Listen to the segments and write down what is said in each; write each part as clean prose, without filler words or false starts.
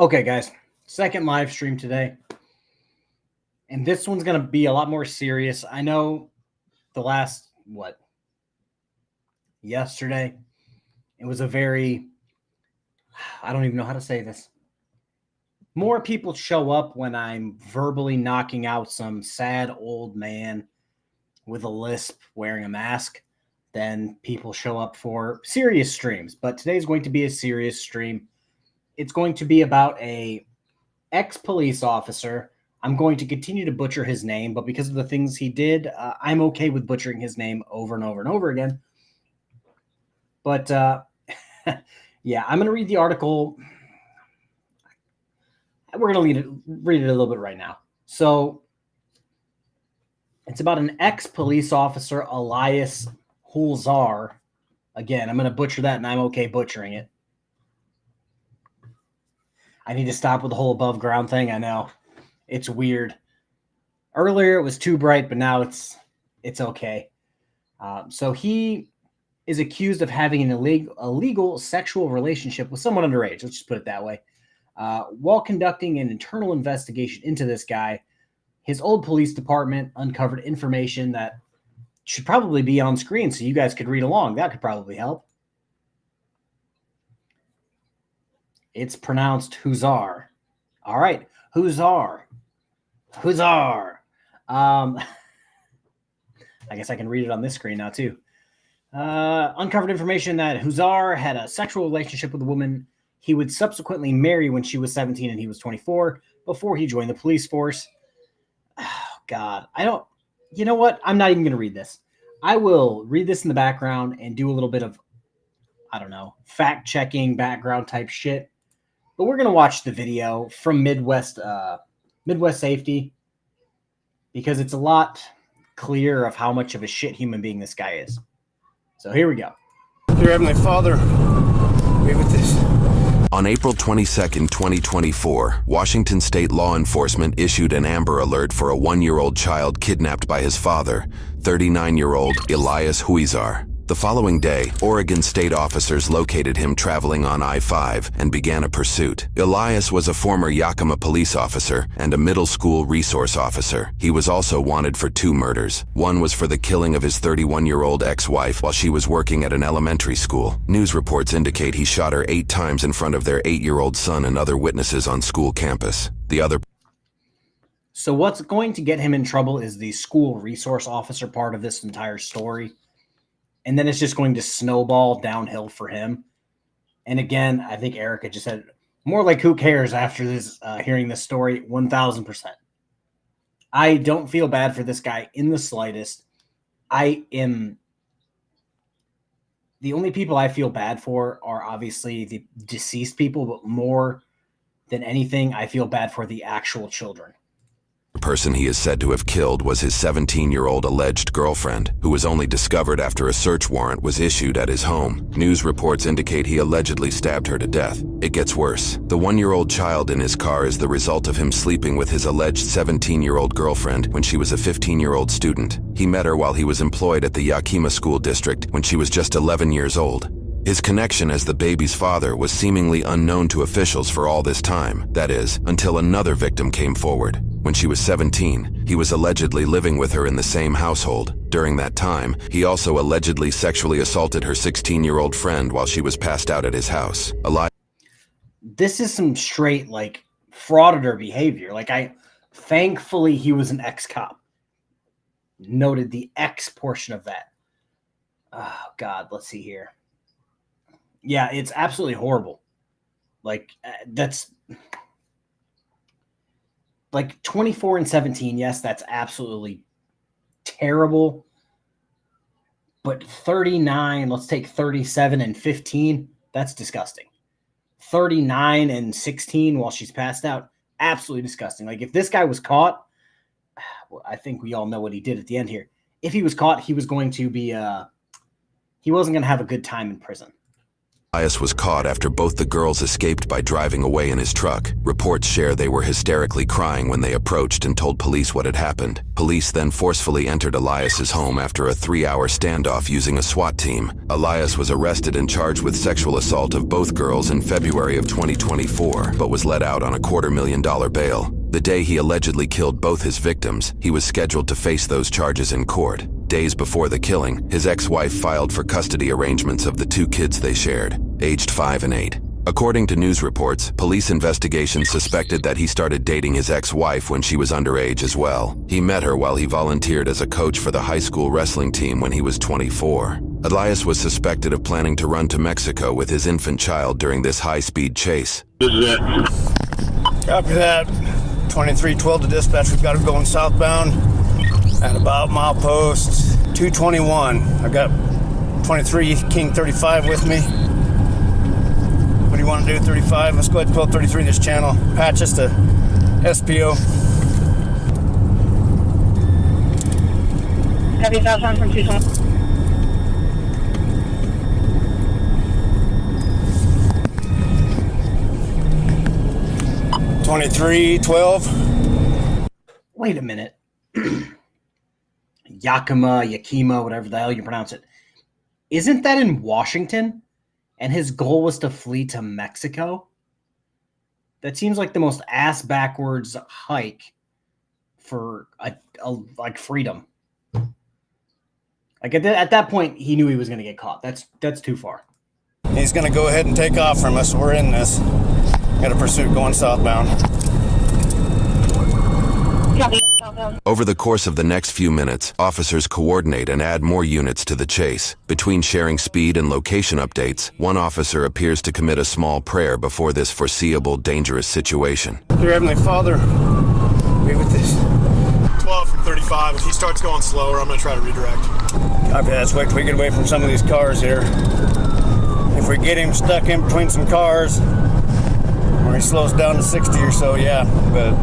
Okay, guys, second live stream today. And this one's going to be a lot more serious. I know the last, yesterday, it was a very, I don't even know how to say this. More people show up when I'm verbally knocking out some sad old man with a lisp wearing a mask than people show up for serious streams. But today's going to be a serious stream. It's going to be about a ex-police officer. I'm going to continue to butcher his name, but because of the things he did, I'm okay with butchering his name over and over and over again. But yeah, I'm going to read the article. We're going to read it a little bit right now. So it's about an ex-police officer, Elias Huizar. Again, I'm going to butcher that, and I'm okay butchering it. I need to stop with the whole above ground thing. I know. It's weird. Earlier it was too bright, but now it's okay. So he is accused of having an illegal sexual relationship with someone underage. Let's just put it that way. While conducting an internal investigation into this guy, his old police department uncovered information that should probably be on screen so you guys could read along. That could probably help. It's pronounced Huizar. All right, Huizar. Huizar. I guess I can read it on this screen now too. Uncovered information that Huizar had a sexual relationship with a woman he would subsequently marry when she was 17 and he was 24 before he joined the police force. Oh, God, you know what? I'm not even going to read this. I will read this in the background and do a little bit of, fact checking background type shit. But we're going to watch the video from Midwest Safety because it's a lot clearer of how much of a shit human being this guy is. So here we go. Dear Heavenly Father, be with this. On April 22, 2024, Washington State law enforcement issued an Amber Alert for a 1-year-old child kidnapped by his father, 39-year-old Elias Huizar. The following day, Oregon State officers located him traveling on I-5 and began a pursuit. Elias was a former Yakima police officer and a middle school resource officer. He was also wanted for 2 murders. One was for the killing of his 31-year-old ex-wife while she was working at an elementary school. News reports indicate he shot her 8 times in front of their 8-year-old son and other witnesses on school campus. So what's going to get him in trouble is the school resource officer part of this entire story. And then it's just going to snowball downhill for him. And again, I think Erica just said more like who cares after this, hearing this story, 1000%. I don't feel bad for this guy in the slightest. The only people I feel bad for are obviously the deceased people, but more than anything, I feel bad for the actual children. The person he is said to have killed was his 17-year-old alleged girlfriend, who was only discovered after a search warrant was issued at his home. News reports indicate he allegedly stabbed her to death. It gets worse. The 1-year-old child in his car is the result of him sleeping with his alleged 17-year-old girlfriend when she was a 15-year-old student. He met her while he was employed at the Yakima School District when she was just 11 years old. His connection as the baby's father was seemingly unknown to officials for all this time, that is, until another victim came forward. When she was 17, he was allegedly living with her in the same household. During that time, he also allegedly sexually assaulted her 16-year-old friend while she was passed out at his house. This is some straight, frauditor behavior. Thankfully, he was an ex-cop. Noted the ex portion of that. Oh, God, let's see here. Yeah, it's absolutely horrible. That's... 24 and 17, yes, that's absolutely terrible. But 39, let's take 37 and 15, that's disgusting. 39 and 16 while she's passed out, absolutely disgusting. If this guy was caught, well, I think we all know what he did at the end here. If he was caught, he was going to be, he wasn't going to have a good time in prison. Elias was caught after both the girls escaped by driving away in his truck. Reports share they were hysterically crying when they approached and told police what had happened. Police then forcefully entered Elias's home after a 3-hour standoff using a SWAT team. Elias was arrested and charged with sexual assault of both girls in February of 2024, but was let out on a $250,000 bail. The day he allegedly killed both his victims, he was scheduled to face those charges in court. Days before the killing, his ex-wife filed for custody arrangements of the 2 kids they shared, aged 5 and 8. According to news reports, police investigations suspected that he started dating his ex-wife when she was underage as well. He met her while he volunteered as a coach for the high school wrestling team when he was 24. Elias was suspected of planning to run to Mexico with his infant child during this high-speed chase. This is it. Copy that. 2312 to dispatch. We've got it going southbound at about milepost 221. I've got 23 King 35 with me. What do you want to do, 35? Let's go ahead and pull 33 this channel. Patch us to SPO. Copy, southbound from 220. 2312. Wait a minute. Yakima, whatever the hell you pronounce it. Isn't that in Washington? And his goal was to flee to Mexico? That seems like the most ass-backwards hike for like freedom. Like at that point, he knew he was going to get caught. That's too far. He's going to go ahead and take off from us. We're in this. Got a pursuit going southbound. Copy, southbound. Over the course of the next few minutes, officers coordinate and add more units to the chase. Between sharing speed and location updates, one officer appears to commit a small prayer before this foreseeable, dangerous situation. Dear Heavenly Father, be with this. 12 from 35. If he starts going slower, I'm going to try to redirect. Copy that. Let's wait till we get away from some of these cars here. If we get him stuck in between some cars, or he slows down to 60 or so, yeah. But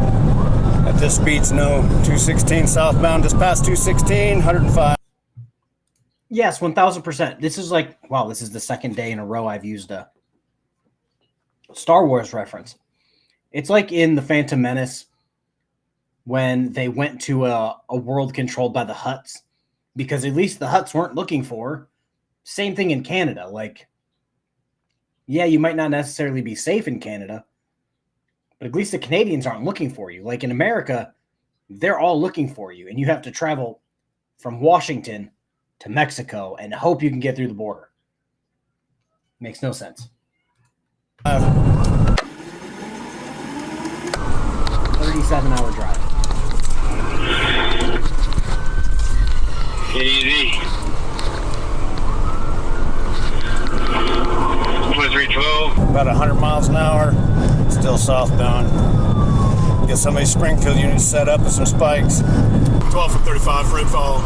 at this speed's no. 216 southbound, just past 216, 105. Yes, 1,000%. This is like, wow, this is the second day in a row I've used a Star Wars reference. It's like in The Phantom Menace when they went to a world controlled by the Hutts, because at least the Hutts weren't looking for her. Same thing in Canada. Like, yeah, you might not necessarily be safe in Canada, but at least the Canadians aren't looking for you. Like in America, they're all looking for you, and you have to travel from Washington to Mexico and hope you can get through the border. Makes no sense. 37-hour drive. Get easy. 2312. About 100 miles an hour, still southbound. Get some of these Springfield units set up with some spikes. 12 from 35 for info.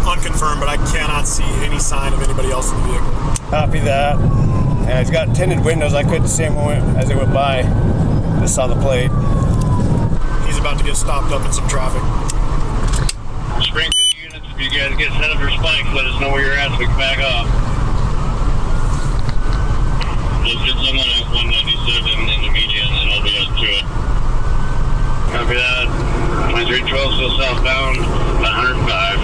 Unconfirmed, but I cannot see any sign of anybody else in the vehicle. Copy that. Yeah, he's got tinted windows. I couldn't see him as they went by. Just saw the plate. He's about to get stopped up in some traffic. Springfield units, if you guys get set up for spikes, let us know where you're at so we can back off. Let's get someone at 197 in the median and I'll be up to it. Copy that. 2312 still southbound, 105.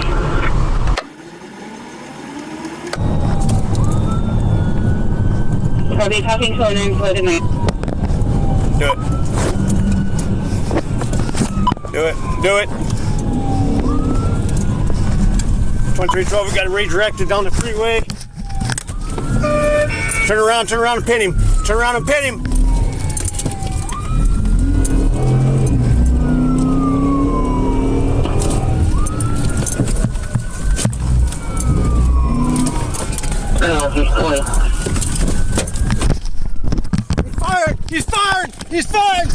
Copy, passing 29, floated 9. Do it. Do it. Do it. 2312, we got it redirected down the freeway. Turn around and pin him. Turn around and pin him. Oh, he's coy. He's fired! He's fired!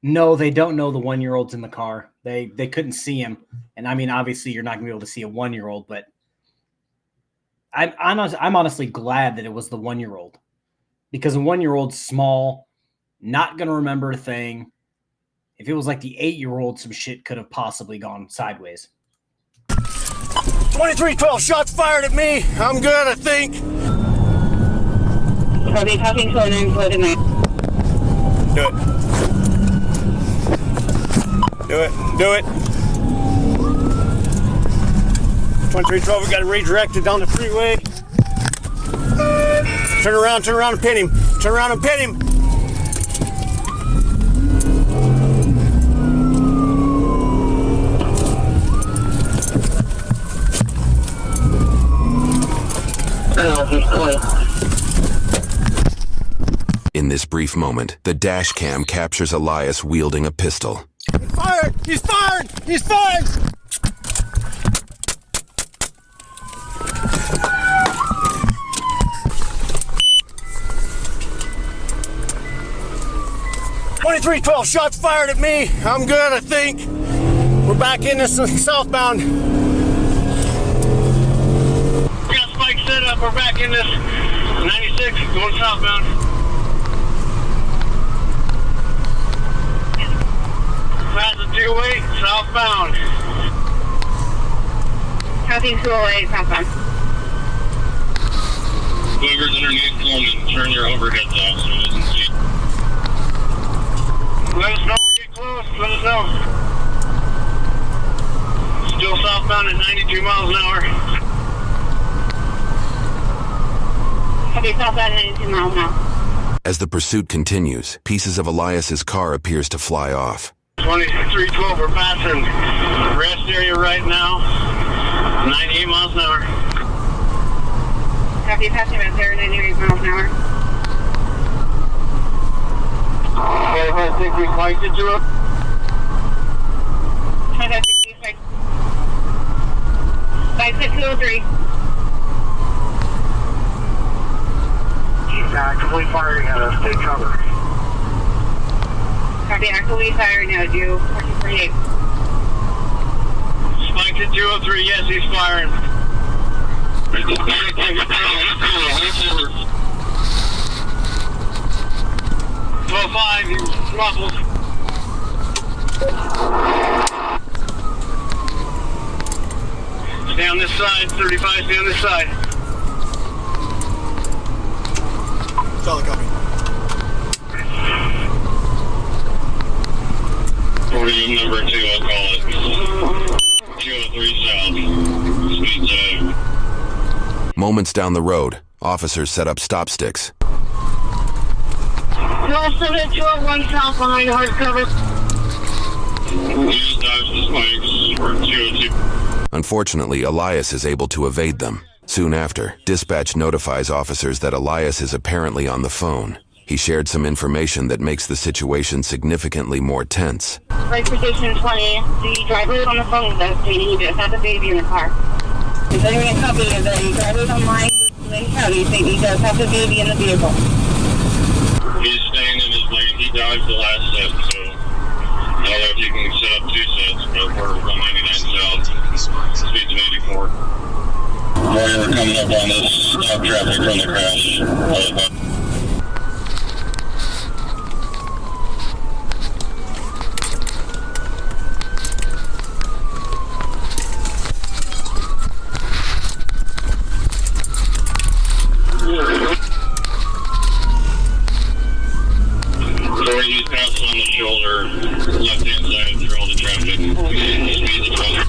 No, they don't know the 1-year-old's in the car. They couldn't see him. And I mean, obviously you're not gonna be able to see a 1-year-old, but I'm honestly glad that it was the 1-year-old, because a 1-year-old's small, not gonna remember a thing. If it was like the 8-year-old, some shit could have possibly gone sideways. 2312, shots fired at me. I'm good, I think. Copy, passing 29, code to 9. Do it. Do it. Do it. 2312, we got it redirected down the freeway. Turn around and pin him. Turn around and pin him. In this brief moment, the dash cam captures Elias wielding a pistol. Fired! He's fired! He's fired! .2312, shots fired at me. I'm good, I think. We're back in this southbound. Got spike set up. We're back in this 96 going southbound. That's a 2-way southbound. Copy, 208, southbound. Whoever's underneath Coleman, turn your overheads off so he doesn't see. Let us know when we get close. Let us know. Still southbound at 92 miles an hour. Copy, southbound at 92 miles an hour. As the pursuit continues, pieces of Elias's car appears to fly off. 2312, we're passing rest area right now. 98 miles an hour. Copy, passing rest area, 98 miles an hour. I think we might get to it. 2566. 5603. He's actively firing at us. Take cover. Copy, actively firing now, due 1438. Spiked at 203. Yes, he's firing. 205, he's muffled. Stay on this side, 35, stay on this side. Solid copy. 40 number 2, I'll call it. 203 south. Speed zone. Moments down the road, officers set up stop sticks. 12-7, 201 south behind hard cover. We just dodged the spikes for 202. Unfortunately, Elias is able to evade them. Soon after, dispatch notifies officers that Elias is apparently on the phone. He shared some information that makes the situation significantly more tense. Right for station 20, the driver is on the phone with us stating he does have a baby in the car. He's getting a copy of the driver's online with Lake County stating he does have the baby in the vehicle. He's staying in his lane. He dodged the last set, so I don't know if you can set up 2 sets, but we're 199 south. Speeds of 84. We're coming up on this stop traffic from the crash. He's passed on the shoulder, left-hand side through all the traffic. Speeds of 20.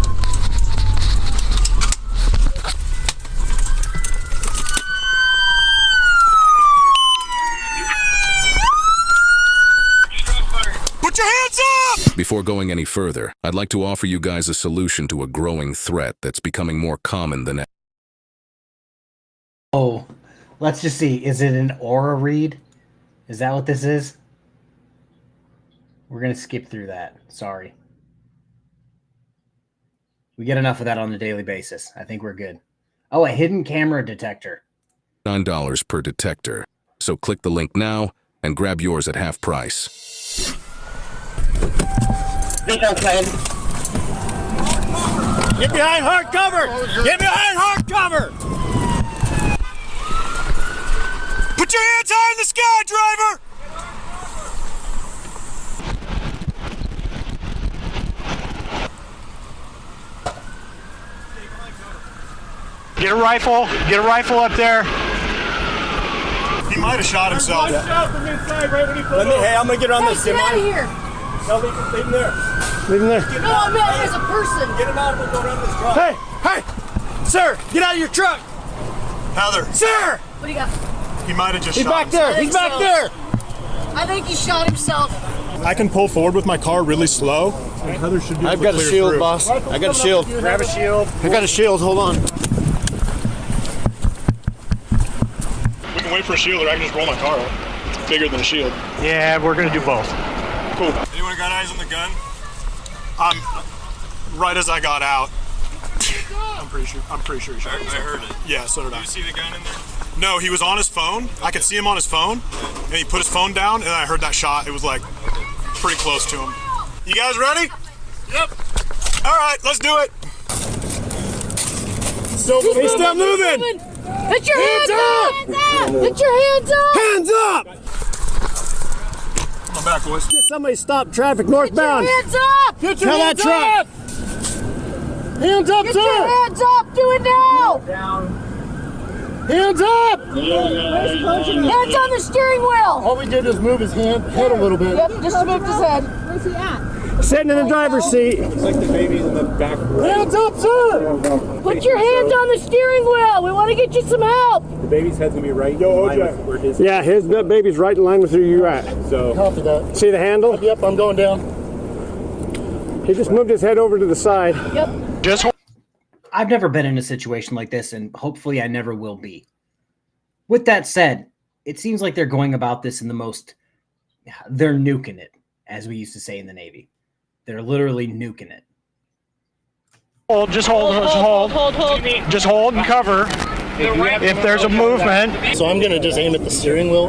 Put your hands up! Before going any further, I'd like to offer you guys a solution to a growing threat that's becoming more common than ever. Oh, let's just see. Is it an aura read? Is that what this is? We're going to skip through that. Sorry. We get enough of that on a daily basis. I think we're good. Oh, a hidden camera detector. $9 per detector. So click the link now and grab yours at half price. Please outside. Get behind hard cover! Get behind hard cover! Put your hands high in the sky, driver! Get a rifle up there. He might have shot himself. Hey, I'm gonna get on this. Get out of here. No, leave him there. Leave him there. No, I meant as a person. Get him out and we'll go around this truck. Hey, sir, get out of your truck. Heather. Sir! What do you got? He might have just He's shot back there. He's back there. I think he shot himself. I can pull forward with my car really slow. Heather should be I've got a shield, boss. I got a shield. Grab a shield. I got a shield. Hold on. We can wait for a shield, or I can just roll my car up. It's bigger than a shield. Yeah, we're gonna do both. Cool. Anyone got eyes on the gun? Right as I got out. I'm pretty sure he shot himself. I heard it. Yeah, so did I. Did you see the gun in there? No, he was on his phone. Okay. I could see him on his phone, and he put his phone down, and I heard that shot. It was like pretty close to him. You guys ready? Yep. All right, let's do it. Still moving. Put your hands up! Put your hands up! Hands up! I'm back, boys. Get somebody stop traffic northbound. Put your hands up! Tell that truck. Hands up, Get sir! your hands up! Do it now! Hands up! Hands on the steering wheel! All we did was move his head a little bit. Yep, just moved his head. Where's he at? Sitting in the driver's seat. It's like the baby's in the back. Hands up, sir! Put your hands on the steering wheel. We want to get you some help. The baby's head's gonna be right in line with where his. Yeah, his baby's right in line with where you're at. So. Copy that. See the handle? Yep, I'm going down. He just moved his head over to the side. Yep. I've never been in a situation like this, and hopefully I never will be. With that said, it seems like they're going about this in the most, they're nuking it, as we used to say in the Navy. They're literally nuking it. Just hold. Just hold and cover. If there's a movement. So I'm going to just aim at the steering wheel.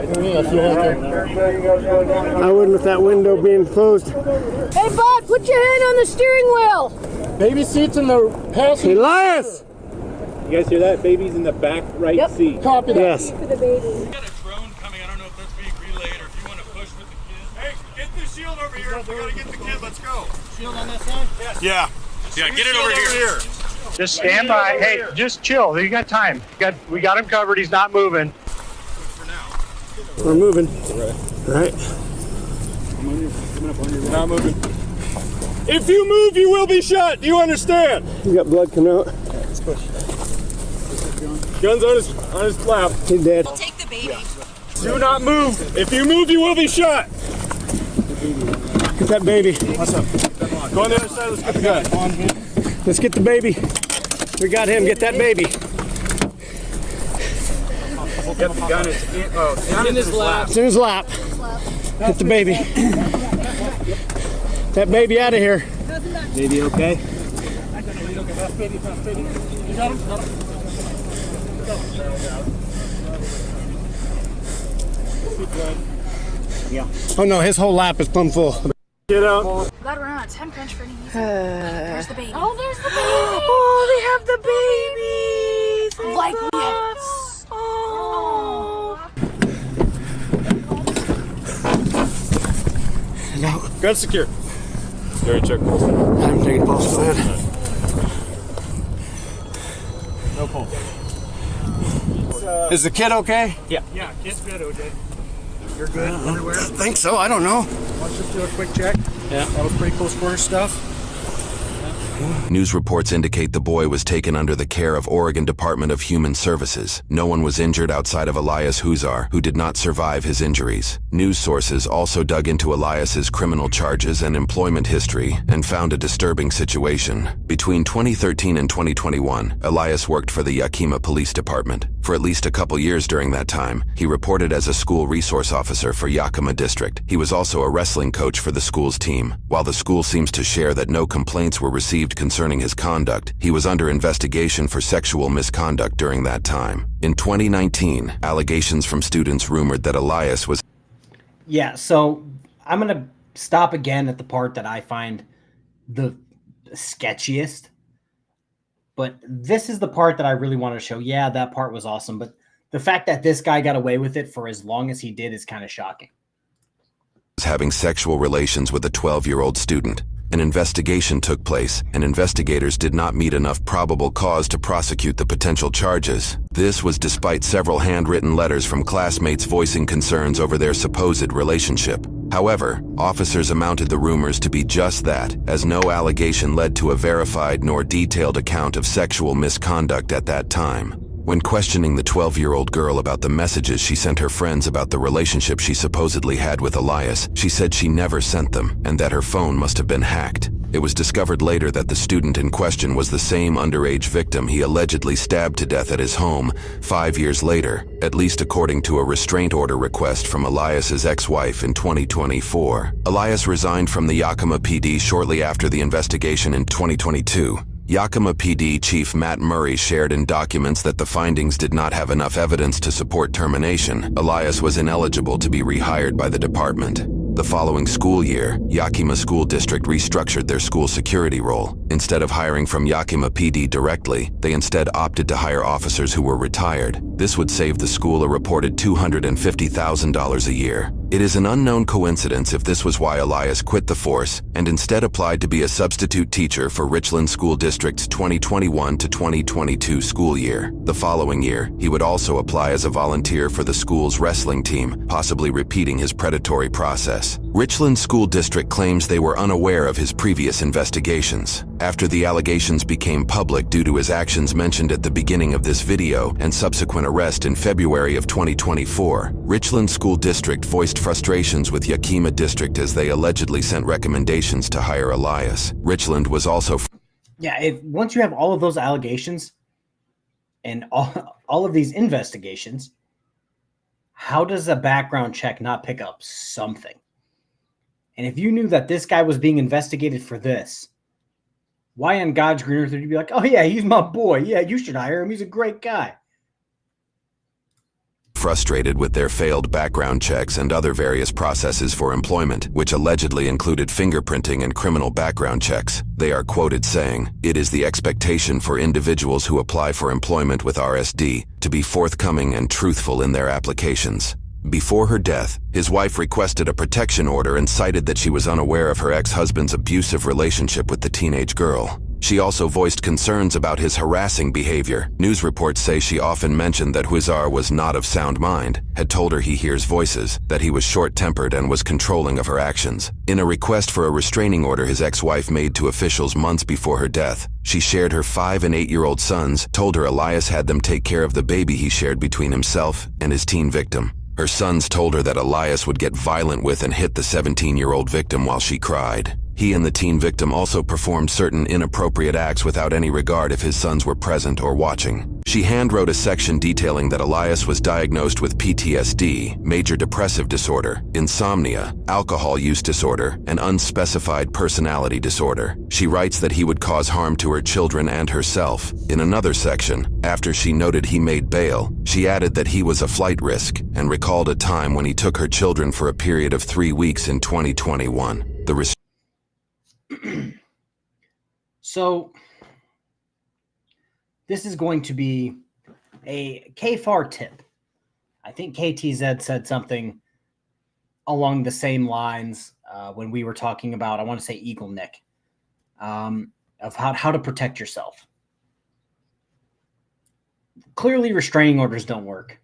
I wouldn't with that window being closed. Hey, Bud, put your hand on the steering wheel. Baby seat's in the passenger. Elias! You guys hear that? Baby's in the back right seat. Copy that. Yes. For the baby. We got a drone coming. I don't know if that's being relayed or if you want to push with the kid. Hey, get the shield over here. We got to get the kid. Let's go. Shield on that side? Yeah. Yeah, get it over here. Just stand by. Hey, just chill. You got time. We got him covered. He's not moving. We're moving. Right. We're not moving. If you move, you will be shot. Do you understand? You got blood coming out. Gun's on his lap. He's dead. I'll take the baby. Do not move. If you move, you will be shot. Get that baby. What's up? Go on the other side. Let's get the gun. Let's get the baby. We got him. Get that baby. Get the gun. It's in his lap. It's in his lap. Get the baby. That baby out of here. Baby okay? You got him? Yeah. Oh no, his whole lap is plumb full. Get out. Got to run on a 10 crunch for any reason. There's the baby. Oh, there's the baby. Oh, they have the babies. Like we have. No. Gun secure. Very check. I'm taking pulse. Go ahead. No pulse. Is the kid okay? Yeah, kid's good, OJ. You're good everywhere? I think so. I don't know. Let's just do a quick check. Yeah. That was pretty close quarter stuff. News reports indicate the boy was taken under the care of Oregon Department of Human Services. No one was injured outside of Elias Huizar, who did not survive his injuries. News sources also dug into Elias's criminal charges and employment history and found a disturbing situation. Between 2013 and 2021, Elias worked for the Yakima Police Department. For at least a couple years during that time, he reported as a school resource officer for Yakima District. He was also a wrestling coach for the school's team. While the school seems to share that no complaints were received concerning his conduct, he was under investigation for sexual misconduct during that time. In 2019, allegations from students rumored that Elias was... Yeah, so I'm going to stop again at the part that I find the sketchiest. But this is the part that I really want to show. Yeah, that part was awesome. But the fact that this guy got away with it for as long as he did is kind of shocking. having sexual relations with a 12-year-old student. An investigation took place, and investigators did not meet enough probable cause to prosecute the potential charges. This was despite several handwritten letters from classmates voicing concerns over their supposed relationship. However, officers amounted the rumors to be just that, as no allegation led to a verified nor detailed account of sexual misconduct at that time. When questioning the 12-year-old girl about the messages she sent her friends about the relationship she supposedly had with Elias, she said she never sent them and that her phone must have been hacked. It was discovered later that the student in question was the same underage victim he allegedly stabbed to death at his home 5 years later, at least according to a restraint order request from Elias's ex-wife in 2024. Elias resigned from the Yakima PD shortly after the investigation in 2022. Yakima PD Chief Matt Murray shared in documents that the findings did not have enough evidence to support termination. Elias was ineligible to be rehired by the department. The following school year, Yakima School District restructured their school security role. Instead of hiring from Yakima PD directly, they instead opted to hire officers who were retired. This would save the school a reported $250,000 a year. It is an unknown coincidence if this was why Elias quit the force and instead applied to be a substitute teacher for Richland School District's 2021 to 2022 school year. The following year, he would also apply as a volunteer for the school's wrestling team, possibly repeating his predatory process. Richland School District claims they were unaware of his previous investigations. After the allegations became public due to his actions mentioned at the beginning of this video and subsequent arrest in February of 2024, Richland School District voiced frustrations with Yakima District as they allegedly sent recommendations to hire Elias. Richland was also... Once you have all of those allegations and all of these investigations, how does a background check not pick up something? And if you knew that this guy was being investigated for this, why on God's green earth would you be like, oh yeah, he's my boy. Yeah, you should hire him. He's a great guy. Frustrated with their failed background checks and other various processes for employment, which allegedly included fingerprinting and criminal background checks, they are quoted saying, "It is the expectation for individuals who apply for employment with RSD to be forthcoming and truthful in their applications." Before her death, his wife requested a protection order and cited that she was unaware of her ex-husband's abusive relationship with the teenage girl. She also voiced concerns about his harassing behavior. News reports say she often mentioned that Huizar was not of sound mind, had told her he hears voices, that he was short-tempered and was controlling of her actions. In a request for a restraining order his ex-wife made to officials months before her death, she shared her 5- and 8-year-old sons, told her Elias had them take care of the baby he shared between himself and his teen victim. Her sons told her that Elias would get violent with and hit the 17-year-old victim while she cried. He and the teen victim also performed certain inappropriate acts without any regard if his sons were present or watching. She handwrote a section detailing that Elias was diagnosed with PTSD, major depressive disorder, insomnia, alcohol use disorder, and unspecified personality disorder. She writes that he would cause harm to her children and herself. In another section, after she noted he made bail, she added that he was a flight risk and recalled a time when he took her children for a period of 3 weeks in 2021. So this is going to be a KFAR tip. I think KTZ said something along the same lines when we were talking about, I want to say Eagle Nick, of how to protect yourself. Clearly, restraining orders don't work.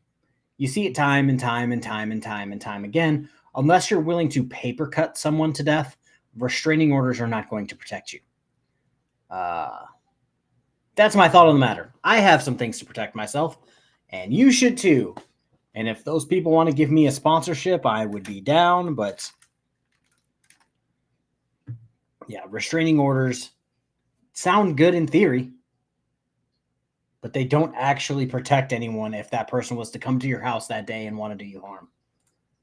You see it time and time again. Unless you're willing to paper cut someone to death, restraining orders are not going to protect you. That's my thought on the matter. I have some things to protect myself, and you should too. And if those people want to give me a sponsorship, I would be down. But yeah, restraining orders sound good in theory, but they don't actually protect anyone if that person was to come to your house that day and want to do you harm.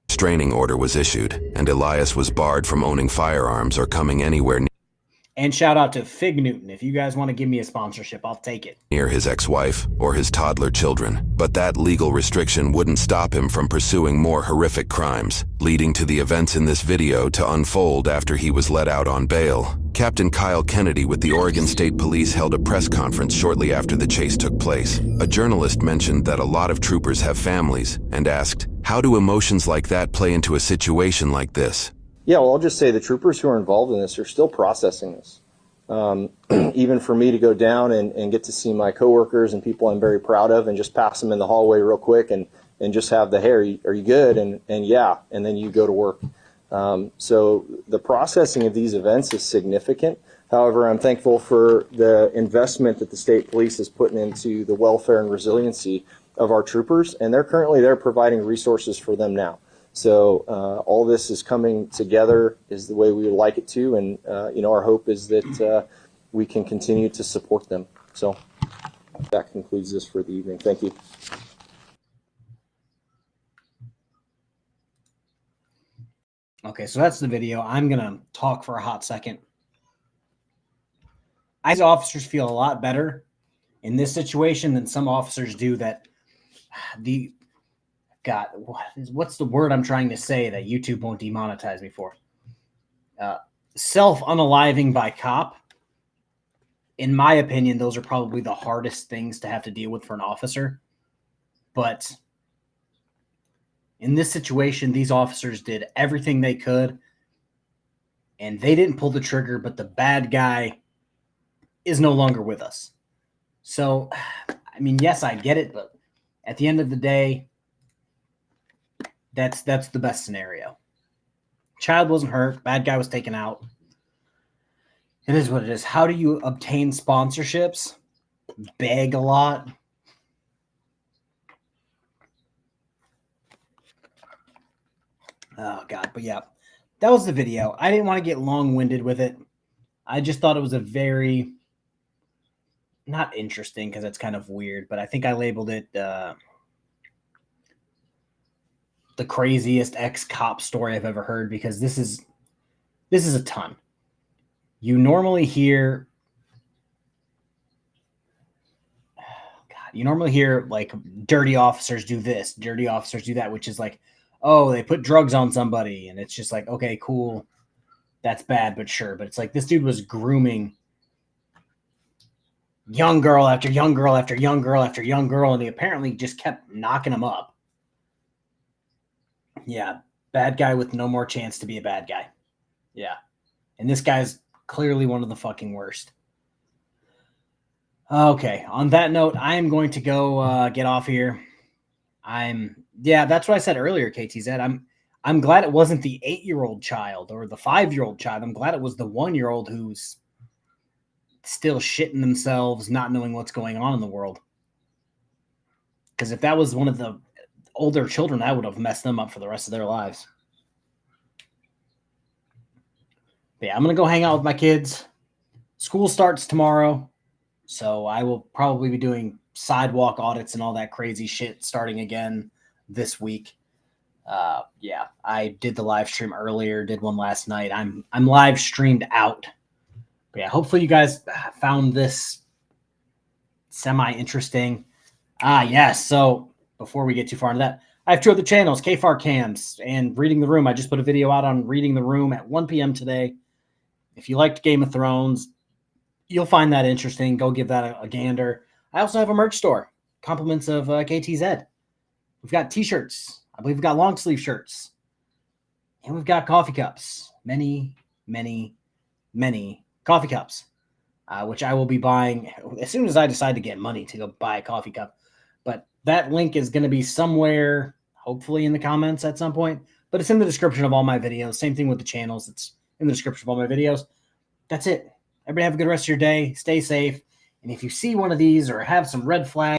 Restraining order was issued, and Elias was barred from owning firearms or coming anywhere And shout out to Fig Newton. If you guys want to give me a sponsorship, I'll take it. near his ex-wife or his toddler children. But that legal restriction wouldn't stop him from pursuing more horrific crimes, leading to the events in this video to unfold after he was let out on bail. Captain Kyle Kennedy with the Oregon State Police held a press conference shortly after the chase took place. A journalist mentioned that a lot of troopers have families and asked, "How do emotions like that play into a situation like this?" Yeah, well, I'll just say the troopers who are involved in this are still processing this. Even for me to go down and get to see my coworkers and people I'm very proud of and just pass them in the hallway real quick and just have the, hey, are you good? And yeah, and then you go to work. So the processing of these events is significant. However, I'm thankful for the investment that the state police is putting into the welfare and resiliency of our troopers, and they're currently there providing resources for them now. So all this is coming together is the way we would like it to, and our hope is that we can continue to support them. So that concludes this for the evening. Thank you. Okay, so that's the video. I'm going to talk for a hot second. As officers feel a lot better in this situation than some officers do that what's the word I'm trying to say that YouTube won't demonetize me for? Self-unaliving by cop. In my opinion, those are probably the hardest things to have to deal with for an officer. But in this situation, these officers did everything they could, and they didn't pull the trigger, but the bad guy is no longer with us. So, I mean, yes, I get it, but at the end of the day, that's the best scenario. Child wasn't hurt. Bad guy was taken out. It is what it is. How do you obtain sponsorships? Beg a lot. Oh, God. But yeah, that was the video. I didn't want to get long-winded with it. I just thought it was a very, not interesting because it's kind of weird, but I think I labeled it the craziest ex-cop story I've ever heard, because this is a ton. You normally hear, like dirty officers do this, dirty officers do that, which is like, oh, they put drugs on somebody, and it's just like, okay, cool, that's bad, but sure. But it's like this dude was grooming young girl after young girl after young girl after young girl, and he apparently just kept knocking them up. Yeah, bad guy with no more chance to be a bad guy. Yeah, and this guy's clearly one of the fucking worst. Okay, on that note, I am going to go get off here. That's what I said earlier, KTZ. I'm glad it wasn't the 8-year-old child or the 5-year-old child. I'm glad it was the 1-year-old who's still shitting themselves, not knowing what's going on in the world. Because if that was one of the older children, that would have messed them up for the rest of their lives. But yeah, I'm going to go hang out with my kids. School starts tomorrow, so I will probably be doing sidewalk audits and all that crazy shit starting again this week. Yeah, I did the live stream earlier, did one last night. I'm live streamed out. But yeah, hopefully you guys found this semi-interesting. Yes, so before we get too far into that, I have 2 other channels, KFAR Cams and Reading the Room. I just put a video out on Reading the Room at 1 p.m. today. If you liked Game of Thrones, you'll find that interesting. Go give that a gander. I also have a merch store, compliments of KTZ. We've got t-shirts. I believe we've got long sleeve shirts. And we've got coffee cups. Many, many, many coffee cups, which I will be buying as soon as I decide to get money to go buy a coffee cup. But that link is going to be somewhere, hopefully in the comments at some point. But it's in the description of all my videos. Same thing with the channels. It's in the description of all my videos. That's it. Everybody have a good rest of your day. Stay safe. And if you see one of these or have some red flags,